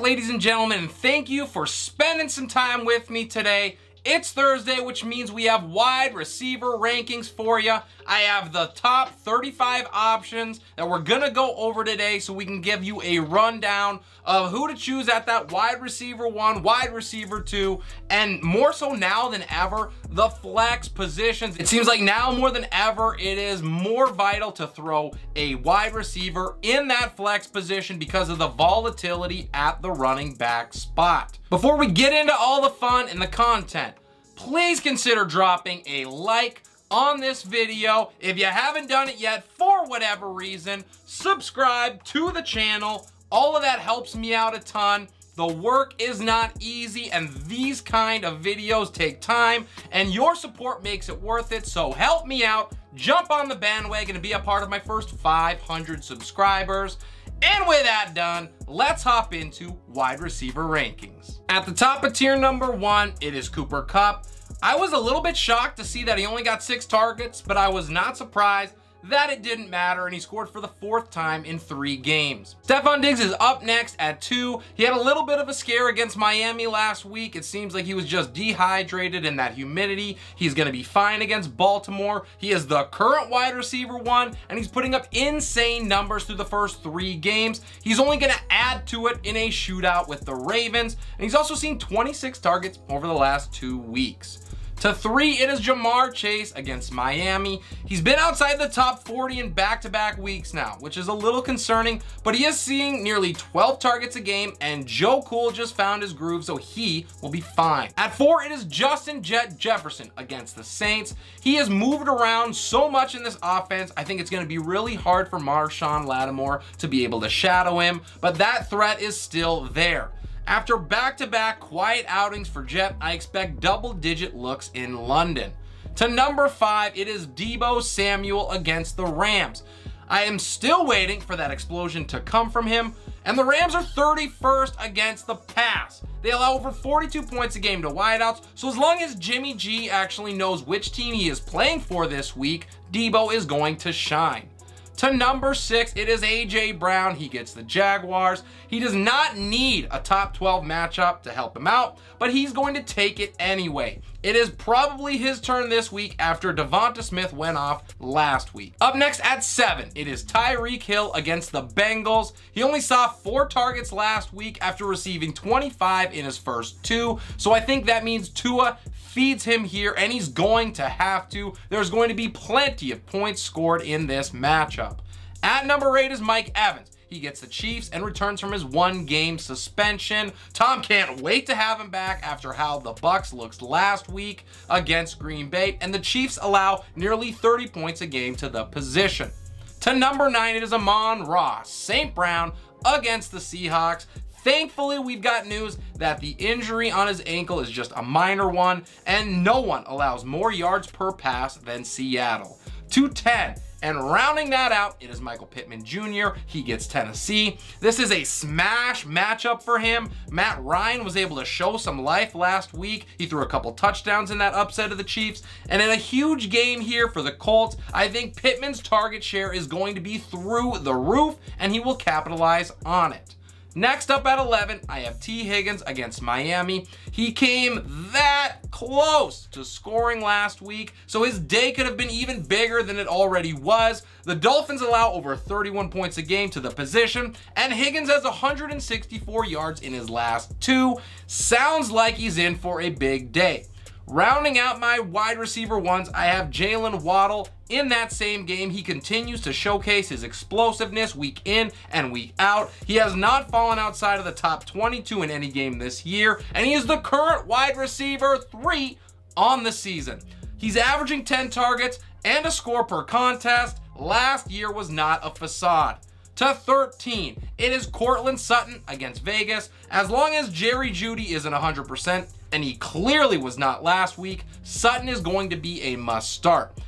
ladies and gentlemen, and thank you for spending some time with me today. It's Thursday, which means we have wide receiver rankings for you. I have the top 35 options that we're going to go over today so we can give you a rundown of who to choose at that wide receiver 1, wide receiver 2, and more so now than ever, the flex positions. It seems like now more than ever, it is more vital to throw a wide receiver in that flex position because of the volatility at the running back spot. Before we get into all the fun and the content, please consider dropping a like on this video. If you haven't done it yet, for whatever reason, subscribe to the channel. All of that helps me out a ton. The work is not easy, and these kind of videos take time, and your support makes it worth it. So help me out, jump on the bandwagon and be a part of my first 500 subscribers. And with that done, let's hop into wide receiver rankings. At the top of tier number 1, it is Cooper Kupp. I was a little bit shocked to see that he only got 6 targets, but I was not surprised that it didn't matter, and he scored for the 4th time in 3 games. Stefon Diggs is up next at 2. He had a little bit of a scare against Miami last week. It seems like he was just dehydrated in that humidity. He's going to be fine against Baltimore. He is the current wide receiver 1, and he's putting up insane numbers through the first 3 games. He's only going to add to it in a shootout with the Ravens, and he's also seen 26 targets over the last 2 weeks. To 3, it is Ja'Marr Chase against Miami. He's been outside the top 40 in back-to-back weeks now, which is a little concerning, but he is seeing nearly 12 targets a game, and Joe Cool just found his groove, so he will be fine. At 4, it is Justin Jet Jefferson against the Saints. He has moved around so much in this offense, I think it's going to be really hard for Marshon Lattimore to be able to shadow him, but that threat is still there. After back-to-back quiet outings for Jet, I expect double-digit looks in London. To number 5, it is Deebo Samuel against the Rams. I am still waiting for that explosion to come from him, and the Rams are 31st against the pass. They allow over 42 points a game to wideouts, so as long as Jimmy G actually knows which team he is playing for this week, Deebo is going to shine. To number 6, it is AJ Brown. He gets the Jaguars. He does not need a top 12 matchup to help him out, but he's going to take it anyway. It is probably his turn this week after DeVonta Smith went off last week. Up next at 7, it is Tyreek Hill against the Bengals. He only saw 4 targets last week after receiving 25 in his first 2, so I think that means Tua feeds him here, and he's going to have to. There's going to be plenty of points scored in this matchup. At number 8 is Mike Evans. He gets the Chiefs and returns from his 1-game suspension. Tom can't wait to have him back after how the Bucs looked last week against Green Bay, and the Chiefs allow nearly 30 points a game to the position. To number 9, it is Amon-Ra St. Brown against the Seahawks. Thankfully, we've got news that the injury on his ankle is just a minor one, and no one allows more yards per pass than Seattle. To 10, and rounding that out, it is Pittman Jr. He gets Tennessee. This is a smash matchup for him. Matt Ryan was able to show some life last week. He threw a couple touchdowns in that upset of the Chiefs. And in a huge game here for the Colts, I think Pittman's target share is going to be through the roof, and he will capitalize on it. Next up at 11, I have T. Higgins against Miami. He came that close to scoring last week, so his day could have been even bigger than it already was. The Dolphins allow over 31 points a game to the position, and Higgins has 164 yards in his last 2. Sounds like he's in for a big day. Rounding out my wide receiver 1s, I have Jaylen Waddle. In that same game, he continues to showcase his explosiveness week in and week out. He has not fallen outside of the top 22 in any game this year, and he is the current wide receiver 3 on the season. He's averaging 10 targets and a score per contest. Last year was not a facade. To 13, it is Courtland Sutton against Vegas. As long as Jerry Jeudy isn't 100%, and he clearly was not last week, Sutton is going to be a must start,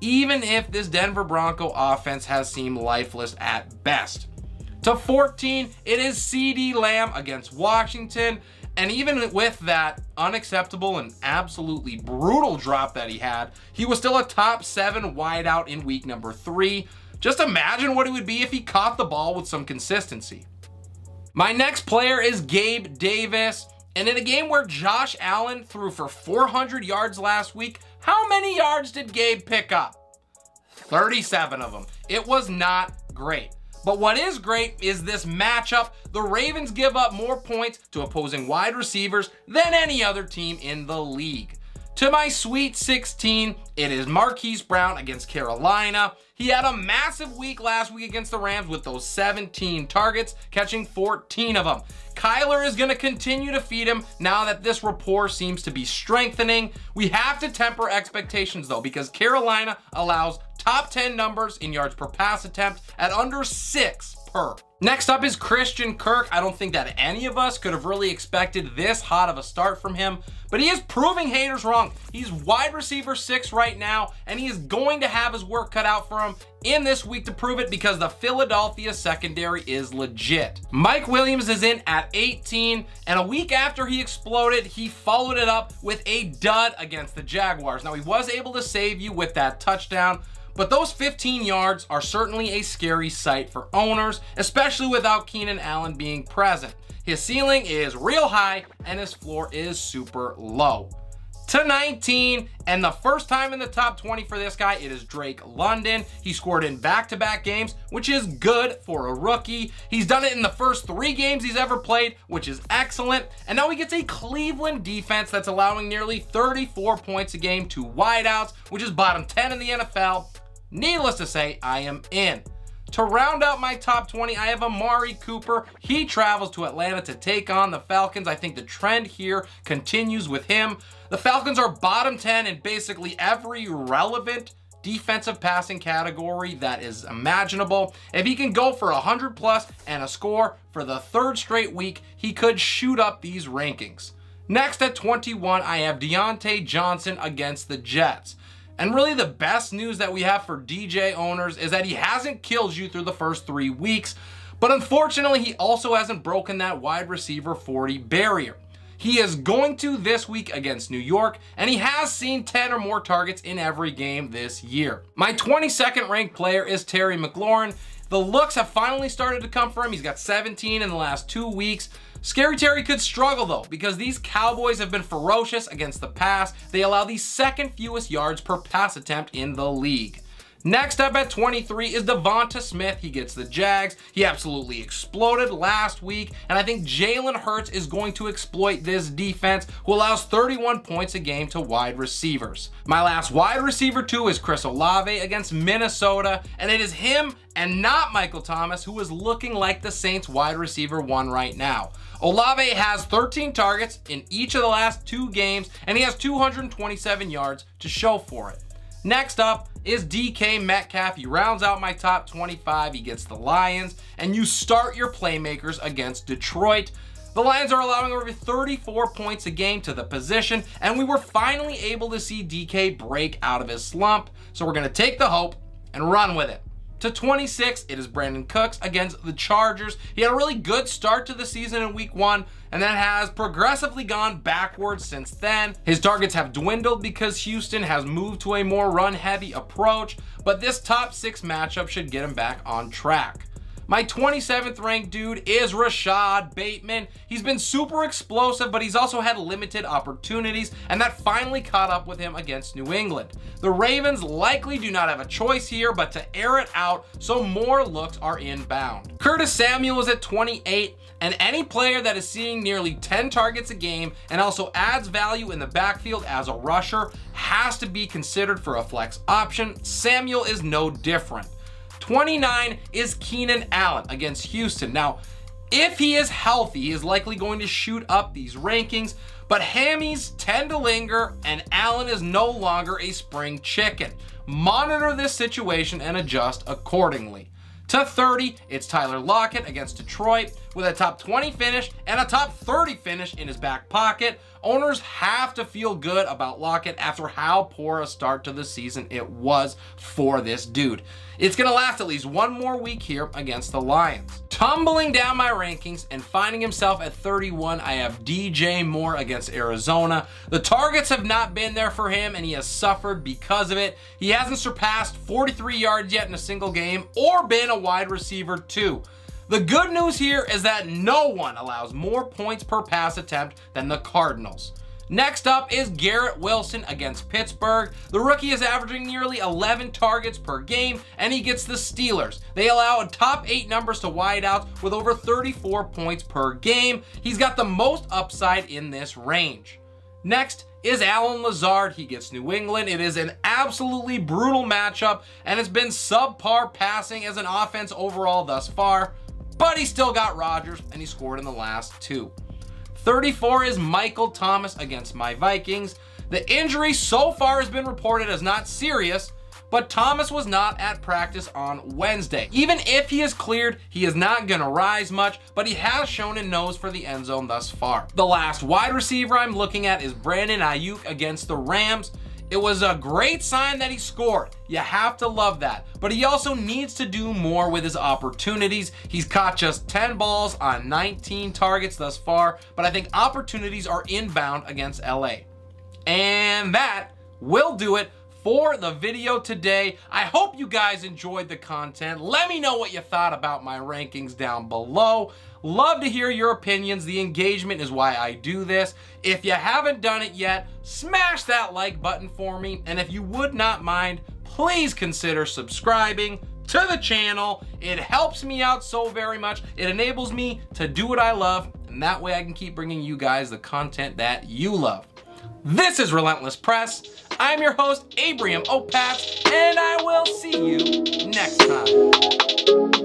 even if this Denver Bronco offense has seemed lifeless at best. To 14, it is CeeDee Lamb against Washington, and even with that unacceptable and absolutely brutal drop that he had, he was still a top 7 wideout in week number 3. Just imagine what it would be if he caught the ball with some consistency. My next player is Gabe Davis. And in a game where Josh Allen threw for 400 yards last week, how many yards did Gabe pick up? 37 of them. It was not great. But what is great is this matchup. The Ravens give up more points to opposing wide receivers than any other team in the league. To my Sweet 16, it is Marquise Brown against Carolina. He had a massive week last week against the Rams with those 17 targets, catching 14 of them. Kyler is going to continue to feed him now that this rapport seems to be strengthening. We have to temper expectations though, because Carolina allows top 10 numbers in yards per pass attempt at under 6 per. Next up is Christian Kirk. I don't think that any of us could have really expected this hot of a start from him, but he is proving haters wrong. He's wide receiver 6 right now, and he is going to have his work cut out for him in this week to prove it because the Philadelphia secondary is legit. Mike Williams is in at 18, and a week after he exploded, he followed it up with a dud against the Jaguars. Now, he was able to save you with that touchdown, but those 15 yards are certainly a scary sight for owners, especially without Keenan Allen being present. His ceiling is real high and his floor is super low. To 19, and the first time in the top 20 for this guy, it is Drake London. He scored in back-to-back games, which is good for a rookie. He's done it in the first 3 games he's ever played, which is excellent. And now he gets a Cleveland defense that's allowing nearly 34 points a game to wideouts, which is bottom 10 in the NFL. Needless to say, I am in. To round out my top 20, I have Amari Cooper. He travels to Atlanta to take on the Falcons. I think the trend here continues with him. The Falcons are bottom 10 in basically every relevant defensive passing category that is imaginable. If he can go for 100 plus and a score for the 3rd straight week, he could shoot up these rankings. Next at 21, I have Diontae Johnson against the Jets. And really the best news that we have for DJ owners is that he hasn't killed you through the first 3 weeks, but unfortunately he also hasn't broken that wide receiver 40 barrier. He is going to this week against New York, and he has seen 10 or more targets in every game this year. My 22nd ranked player is Terry McLaurin. The looks have finally started to come for him. He's got 17 in the last 2 weeks. Scary Terry could struggle though, because these Cowboys have been ferocious against the pass. They allow the 2nd fewest yards per pass attempt in the league. Next up at 23 is DeVonta Smith. He gets the Jags. He absolutely exploded last week, and I think Jalen Hurts is going to exploit this defense, who allows 31 points a game to wide receivers. My last wide receiver 2 is Chris Olave against Minnesota, and it is him and not Michael Thomas who is looking like the Saints wide receiver 1 right now. Olave has 13 targets in each of the last 2 games, and he has 227 yards to show for it. Next up is DK Metcalf. He rounds out my top 25. He gets the Lions, and you start your playmakers against Detroit. The Lions are allowing over 34 points a game to the position, and we were finally able to see DK break out of his slump. So we're going to take the hope and run with it. To 26, it is Brandon Cooks against the Chargers. He had a really good start to the season in week 1, and then has progressively gone backwards since then. His targets have dwindled because Houston has moved to a more run-heavy approach, but this top 6 matchup should get him back on track. My 27th ranked dude is Rashod Bateman. He's been super explosive, but he's also had limited opportunities, and that finally caught up with him against New England. The Ravens likely do not have a choice here but to air it out, so more looks are inbound. Curtis Samuel is at 28, and any player that is seeing nearly 10 targets a game and also adds value in the backfield as a rusher has to be considered for a flex option. Samuel is no different. 29 is Keenan Allen against Houston. Now, if he is healthy, he is likely going to shoot up these rankings, but hammies tend to linger, and Allen is no longer a spring chicken. Monitor this situation and adjust accordingly. To 30, it's Tyler Lockett against Detroit. With a top 20 finish and a top 30 finish in his back pocket, owners have to feel good about Lockett after how poor a start to the season it was for this dude. It's going to last at least 1 more week here against the Lions. Tumbling down my rankings and finding himself at 31, I have DJ Moore against Arizona. The targets have not been there for him, and he has suffered because of it. He hasn't surpassed 43 yards yet in a single game or been a wide receiver 2. The good news here is that no one allows more points per pass attempt than the Cardinals. Next up is Garrett Wilson against Pittsburgh. The rookie is averaging nearly 11 targets per game, and he gets the Steelers. They allow a top 8 numbers to wideouts with over 34 points per game. He's got the most upside in this range. Next is Allen Lazard. He gets New England. It is an absolutely brutal matchup, and it's been subpar passing as an offense overall thus far, but he still got Rodgers, and he scored in the last 2. 34 is Michael Thomas against my Vikings. The injury so far has been reported as not serious, but Thomas was not at practice on Wednesday. Even if he is cleared, he is not going to rise much, but he has shown a nose for the end zone thus far. The last wide receiver I'm looking at is Brandon Aiyuk against the Rams. It was a great sign that he scored. You have to love that. But he also needs to do more with his opportunities. He's caught just 10 balls on 19 targets thus far, but I think opportunities are inbound against LA. And that will do it for the video today. I hope you guys enjoyed the content. Let me know what you thought about my rankings down below. Love to hear your opinions. The engagement is why I do this. If you haven't done it yet, smash that like button for me. And if you would not mind, please consider subscribing to the channel. It helps me out so very much. It enables me to do what I love, and that way I can keep bringing you guys the content that you love. This is Relentless Press. I'm your host, Abraham Opats, and I will see you next time.